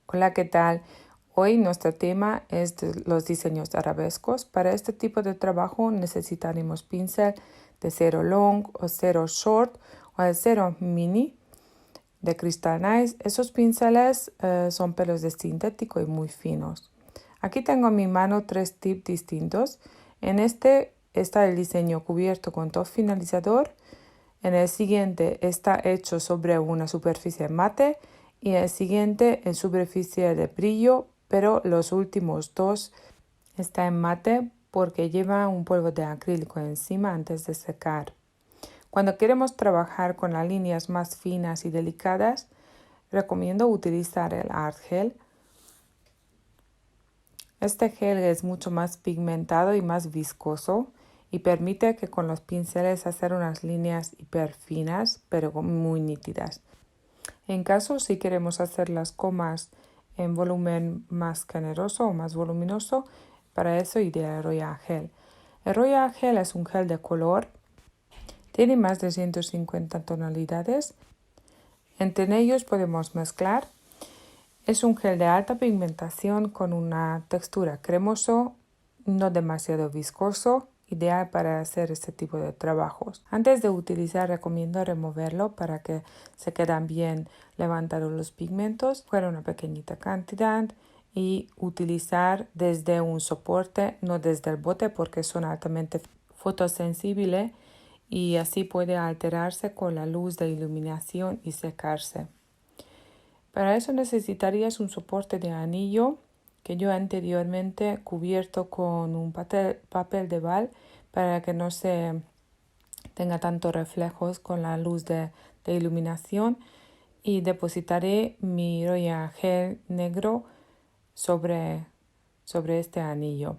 Hola, ¿qué tal? Hoy nuestro tema es los diseños arabescos. Para este tipo de trabajo necesitaremos pincel de cero long o cero short o de cero mini de Crystal Nice. Esos pinceles son pelos de sintético y muy finos. Aquí tengo en mi mano 3 tips distintos. En este está el diseño cubierto con top finalizador. En el siguiente está hecho sobre una superficie mate y en el siguiente en superficie de brillo, pero los últimos dos están en mate porque lleva un polvo de acrílico encima antes de secar. Cuando queremos trabajar con las líneas más finas y delicadas, recomiendo utilizar el Art Gel. Este gel es mucho más pigmentado y más viscoso y permite que con los pinceles hacer unas líneas hiper finas pero muy nítidas. En caso si queremos hacer las comas en volumen más generoso o más voluminoso, para eso ideal el Royal Gel. El Royal Gel es un gel de color, tiene más de 150 tonalidades, entre ellos podemos mezclar. Es un gel de alta pigmentación con una textura cremoso, no demasiado viscoso, ideal para hacer este tipo de trabajos. Antes de utilizar recomiendo removerlo para que se queden bien levantados los pigmentos, fuera una pequeñita cantidad y utilizar desde un soporte, no desde el bote porque son altamente fotosensibles y así puede alterarse con la luz de iluminación y secarse. Para eso necesitarías un soporte de anillo que yo anteriormente cubierto con un papel de bal para que no se tenga tantos reflejos con la luz de iluminación y depositaré mi Royal Gel negro sobre este anillo.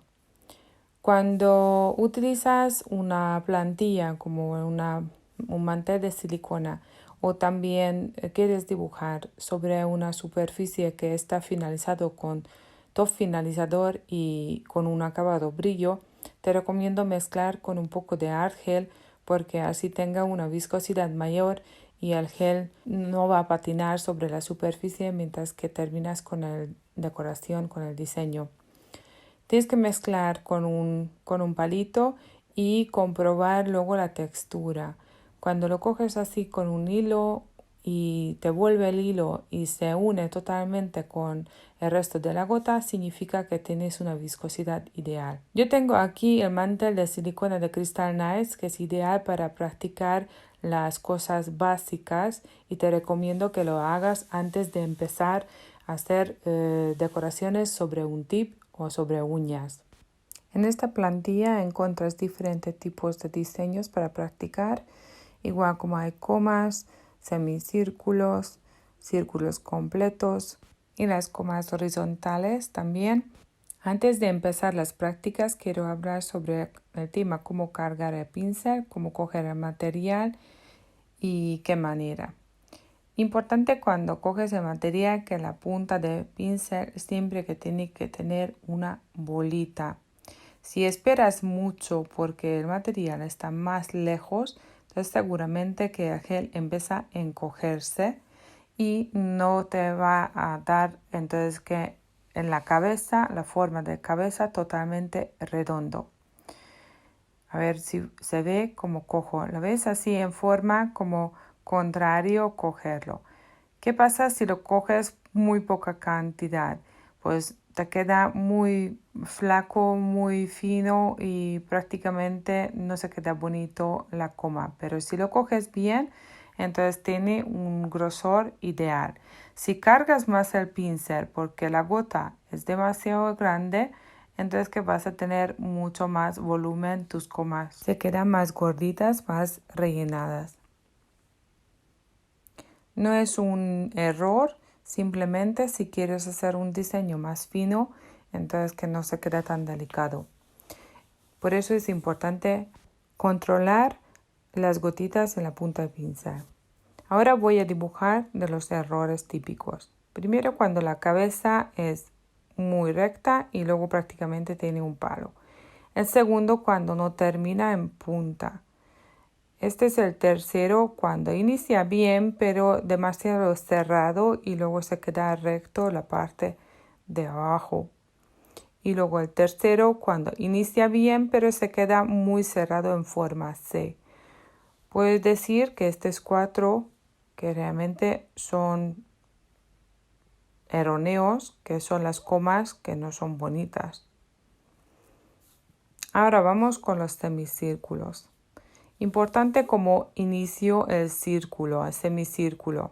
Cuando utilizas una plantilla como un mantel de silicona o también quieres dibujar sobre una superficie que está finalizado con top finalizador y con un acabado brillo, te recomiendo mezclar con un poco de Art Gel porque así tenga una viscosidad mayor y el gel no va a patinar sobre la superficie mientras que terminas con la decoración, con el diseño. Tienes que mezclar con un palito y comprobar luego la textura. Cuando lo coges así con un hilo y te vuelve el hilo y se une totalmente con el resto de la gota, significa que tienes una viscosidad ideal. Yo tengo aquí el mantel de silicona de Crystal Nice, que es ideal para practicar las cosas básicas y te recomiendo que lo hagas antes de empezar a hacer decoraciones sobre un tip o sobre uñas. En esta plantilla encuentras diferentes tipos de diseños para practicar, igual como hay comas, semicírculos, círculos completos y las comas horizontales también. Antes de empezar las prácticas, quiero hablar sobre el tema cómo cargar el pincel, cómo coger el material y qué manera. Importante cuando coges el material que la punta del pincel siempre que tiene que tener una bolita. Si esperas mucho porque el material está más lejos, entonces seguramente que el gel empieza a encogerse y no te va a dar entonces que en la cabeza, la forma de cabeza totalmente redondo. A ver si se ve como cojo. ¿Lo ves así en forma como contrario cogerlo? ¿Qué pasa si lo coges muy poca cantidad? Pues te queda muy flaco, muy fino y prácticamente no se queda bonito la coma. Pero si lo coges bien, entonces tiene un grosor ideal. Si cargas más el pincel porque la gota es demasiado grande, entonces que vas a tener mucho más volumen, tus comas se quedan más gorditas, más rellenadas. No es un error, simplemente si quieres hacer un diseño más fino, entonces que no se quede tan delicado. Por eso es importante controlar las gotitas en la punta del pincel. Ahora voy a dibujar de los errores típicos. Primero cuando la cabeza es muy recta y luego prácticamente tiene un palo. El segundo cuando no termina en punta. Este es el tercero cuando inicia bien, pero demasiado cerrado y luego se queda recto la parte de abajo. Y luego el tercero cuando inicia bien, pero se queda muy cerrado en forma C. Puedes decir que estos cuatro que realmente son erróneos, que son las comas que no son bonitas. Ahora vamos con los semicírculos. Importante como inicio el círculo, el semicírculo,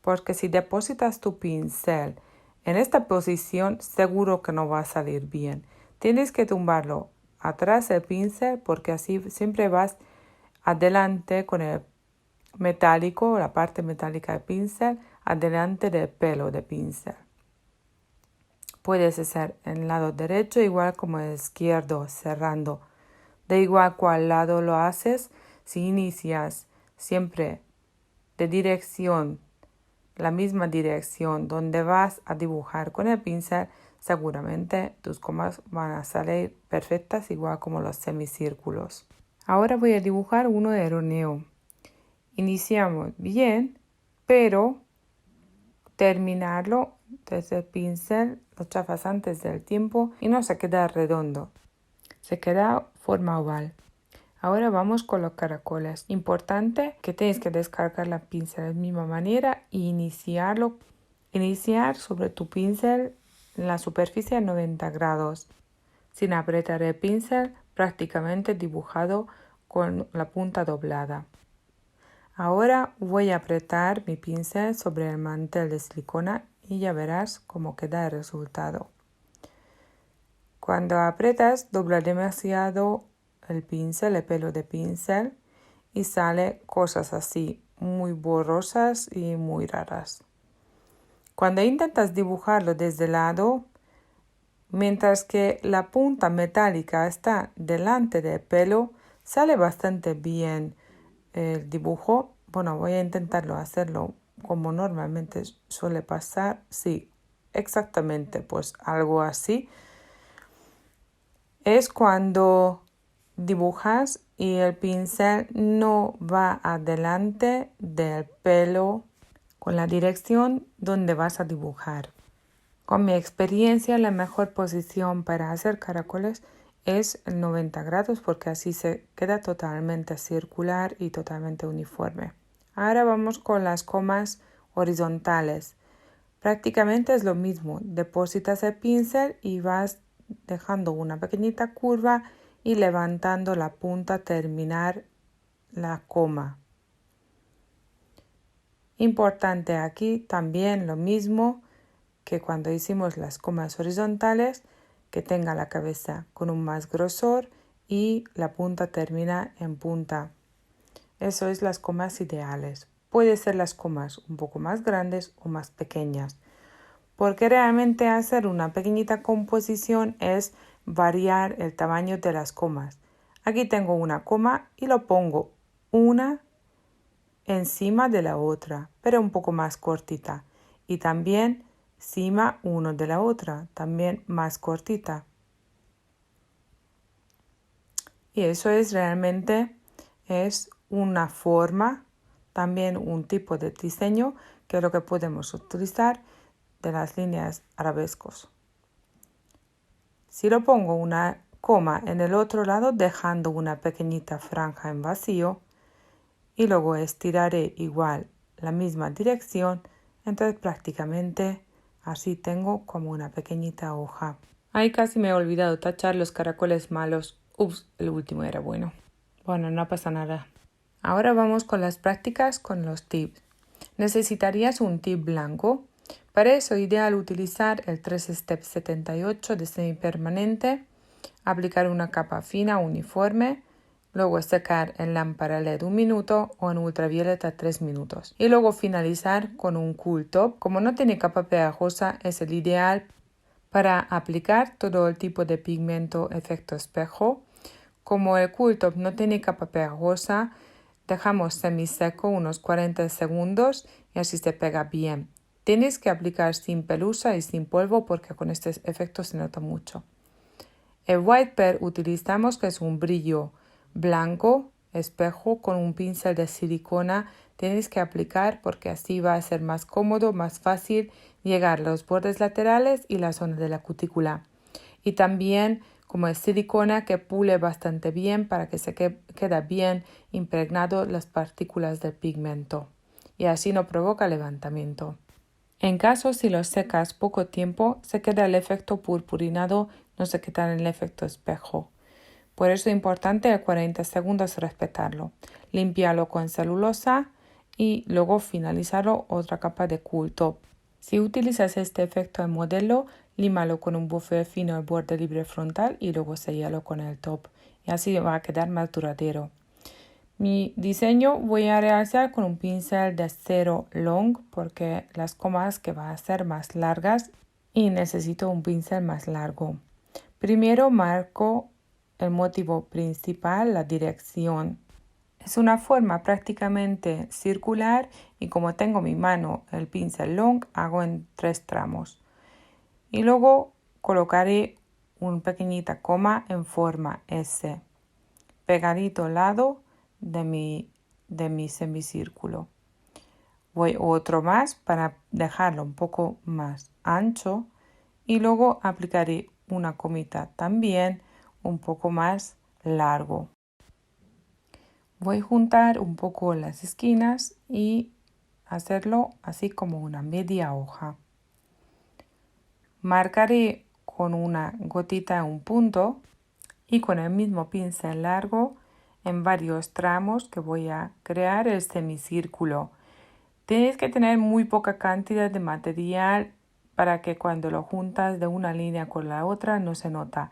porque si depositas tu pincel en esta posición, seguro que no va a salir bien. Tienes que tumbarlo atrás del pincel porque así siempre vas adelante con el metálico, la parte metálica del pincel, adelante del pelo del pincel. Puedes hacer en el lado derecho igual como el izquierdo, cerrando. Da igual cuál lado lo haces, si inicias siempre de dirección, la misma dirección donde vas a dibujar con el pincel, seguramente tus comas van a salir perfectas igual como los semicírculos. Ahora voy a dibujar uno erróneo. Iniciamos bien, pero terminarlo desde el pincel lo chafas antes del tiempo y no se queda redondo. Se queda forma oval. Ahora vamos con los caracoles. Importante que tienes que descargar la pincel de la misma manera y iniciar sobre tu pincel en la superficie a 90 grados, sin apretar el pincel, prácticamente dibujado con la punta doblada. Ahora voy a apretar mi pincel sobre el mantel de silicona y ya verás cómo queda el resultado. Cuando apretas, dobla demasiado el pincel, el pelo de pincel, y sale cosas así, muy borrosas y muy raras. Cuando intentas dibujarlo desde el lado, mientras que la punta metálica está delante del pelo, sale bastante bien el dibujo. Bueno, voy a intentarlo hacerlo como normalmente suele pasar. Sí, exactamente, pues algo así. Es cuando dibujas y el pincel no va adelante del pelo con la dirección donde vas a dibujar. Con mi experiencia, la mejor posición para hacer caracoles es el 90 grados porque así se queda totalmente circular y totalmente uniforme. Ahora vamos con las comas horizontales. Prácticamente es lo mismo. Depositas el pincel y vas dejando una pequeñita curva y levantando la punta a terminar la coma. Importante aquí también lo mismo que cuando hicimos las comas horizontales, que tenga la cabeza con un más grosor y la punta termina en punta. Eso es las comas ideales. Puede ser las comas un poco más grandes o más pequeñas, porque realmente hacer una pequeñita composición es variar el tamaño de las comas. Aquí tengo una coma y lo pongo una encima de la otra, pero un poco más cortita. Y también encima uno de la otra, también más cortita. Y eso es realmente una forma, también un tipo de diseño que es lo que podemos utilizar de las líneas arabescos. Si lo pongo una coma en el otro lado dejando una pequeñita franja en vacío y luego estiraré igual la misma dirección, entonces prácticamente así tengo como una pequeñita hoja. Ahí casi me he olvidado tachar los caracoles malos. Ups, el último era bueno. Bueno, no pasa nada. Ahora vamos con las prácticas con los tips. Necesitarías un tip blanco. Para eso, ideal utilizar el 3-Step 78 de semipermanente, aplicar una capa fina uniforme, luego secar en lámpara LED 1 minuto o en ultravioleta 3 minutos. Y luego finalizar con un Cool Top. Como no tiene capa pegajosa, es el ideal para aplicar todo el tipo de pigmento efecto espejo. Como el Cool Top no tiene capa pegajosa, dejamos semiseco unos 40 segundos y así se pega bien. Tienes que aplicar sin pelusa y sin polvo porque con este efecto se nota mucho. El White Pearl utilizamos que es un brillo blanco espejo con un pincel de silicona tienes que aplicar porque así va a ser más cómodo, más fácil llegar a los bordes laterales y la zona de la cutícula. Y también como es silicona que pule bastante bien para que se quede bien impregnado las partículas del pigmento y así no provoca levantamiento. En caso si lo secas poco tiempo, se queda el efecto purpurinado, no se queda el efecto espejo. Por eso es importante a 40 segundos respetarlo. Limpiarlo con celulosa y luego finalizarlo otra capa de cool top. Si utilizas este efecto en modelo, límalo con un bufé fino al borde libre frontal y luego séllalo con el top. Y así va a quedar más duradero. Mi diseño voy a realizar con un pincel de 0 long porque las comas que van a ser más largas y necesito un pincel más largo. Primero marco el motivo principal, la dirección. Es una forma prácticamente circular y como tengo mi mano el pincel long, hago en 3 tramos. Y luego colocaré una pequeñita coma en forma S, pegadito al lado de mi semicírculo. Voy otro más para dejarlo un poco más ancho y luego aplicaré una comita también un poco más largo. Voy a juntar un poco las esquinas y hacerlo así como una media hoja. Marcaré con una gotita un punto y con el mismo pincel largo en varios tramos que voy a crear el semicírculo. Tienes que tener muy poca cantidad de material para que cuando lo juntas de una línea con la otra no se nota.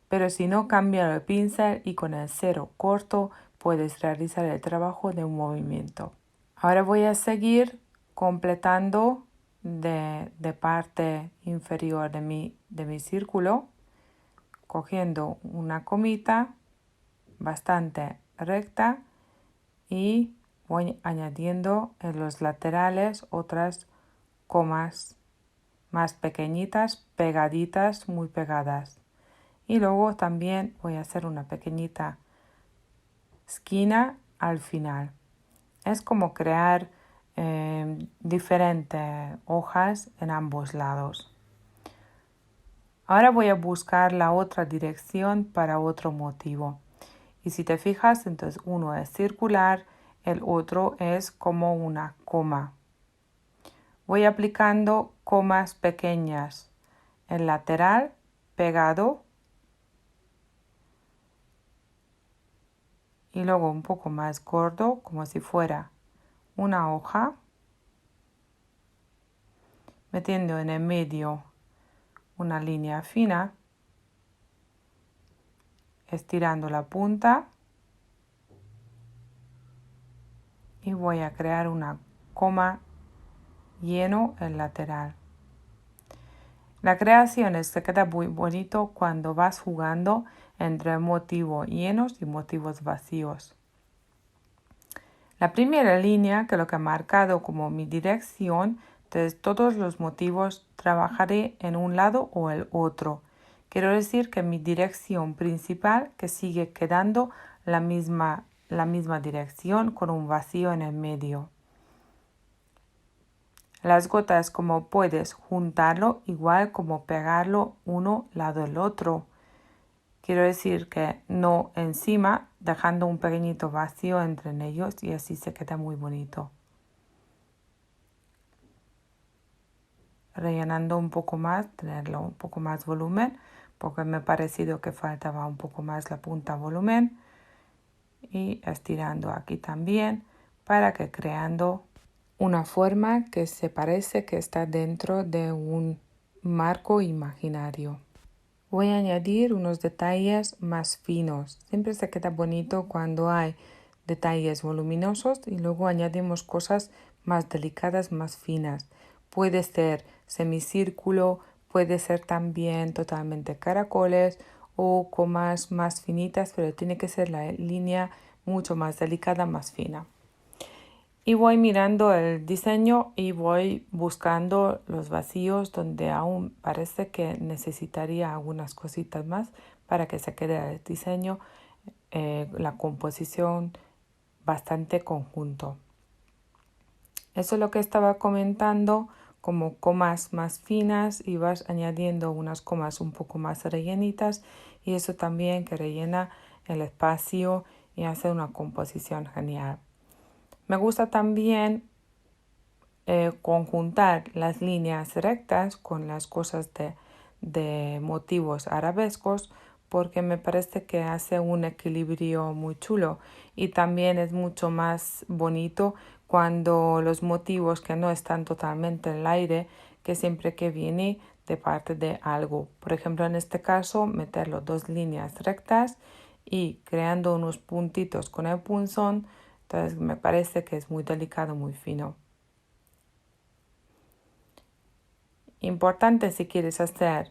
Pero si no, cambia el pincel y con el cero corto puedes realizar el trabajo de un movimiento. Ahora voy a seguir completando de parte inferior de mi círculo, cogiendo una comita bastante recta y voy añadiendo en los laterales otras comas más pequeñitas, pegaditas, muy pegadas. Y luego también voy a hacer una pequeñita esquina al final. Es como crear diferentes hojas en ambos lados. Ahora voy a buscar la otra dirección para otro motivo. Y si te fijas, entonces uno es circular, el otro es como una coma. Voy aplicando comas pequeñas, el lateral pegado y luego un poco más gordo, como si fuera una hoja, metiendo en el medio una línea fina, estirando la punta y voy a crear una coma lleno el lateral. La creación se queda muy bonito cuando vas jugando entre motivos llenos y motivos vacíos. La primera línea, que lo que he marcado como mi dirección, entonces todos los motivos trabajaré en un lado o el otro. Quiero decir que mi dirección principal que sigue quedando la misma dirección con un vacío en el medio. Las gotas como puedes juntarlo igual como pegarlo uno lado del otro. Quiero decir que no encima, dejando un pequeñito vacío entre ellos y así se queda muy bonito. Rellenando un poco más, tenerlo un poco más volumen, porque me ha parecido que faltaba un poco más la punta volumen. Y estirando aquí también para que creando una forma que se parece que está dentro de un marco imaginario. Voy a añadir unos detalles más finos. Siempre se queda bonito cuando hay detalles voluminosos y luego añadimos cosas más delicadas, más finas. Puede ser semicírculo, puede ser también totalmente caracoles o comas más finitas, pero tiene que ser la línea mucho más delicada, más fina. Y voy mirando el diseño y voy buscando los vacíos donde aún parece que necesitaría algunas cositas más para que se quede el diseño la composición bastante conjunto. Eso es lo que estaba comentando, como comas más finas y vas añadiendo unas comas un poco más rellenitas y eso también que rellena el espacio y hace una composición genial. Me gusta también conjuntar las líneas rectas con las cosas de motivos arabescos porque me parece que hace un equilibrio muy chulo y también es mucho más bonito cuando los motivos que no están totalmente en el aire, que siempre que viene de parte de algo. Por ejemplo, en este caso, meterlo dos líneas rectas y creando unos puntitos con el punzón, entonces me parece que es muy delicado, muy fino. Importante si quieres hacer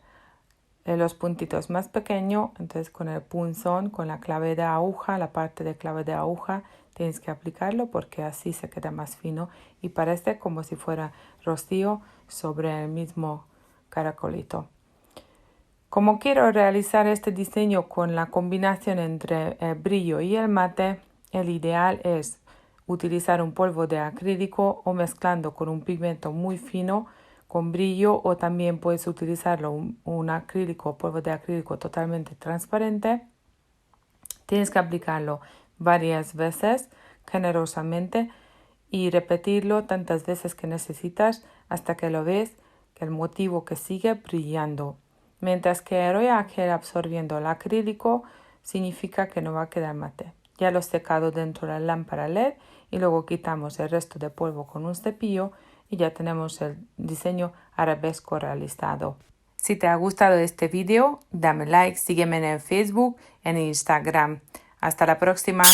los puntitos más pequeños, entonces con el punzón, con la clave de aguja, la parte de clave de aguja, tienes que aplicarlo porque así se queda más fino y parece como si fuera rocío sobre el mismo caracolito. Como quiero realizar este diseño con la combinación entre el brillo y el mate, el ideal es utilizar un polvo de acrílico o mezclando con un pigmento muy fino con brillo o también puedes utilizarlo un acrílico, polvo de acrílico totalmente transparente. Tienes que aplicarlo varias veces generosamente y repetirlo tantas veces que necesitas hasta que lo ves que el motivo que sigue brillando. Mientras que el Royal queda absorbiendo el acrílico significa que no va a quedar mate. Ya lo he secado dentro de la lámpara LED y luego quitamos el resto de polvo con un cepillo y ya tenemos el diseño arabesco realizado. Si te ha gustado este vídeo, dame like, sígueme en el Facebook, en Instagram. Hasta la próxima.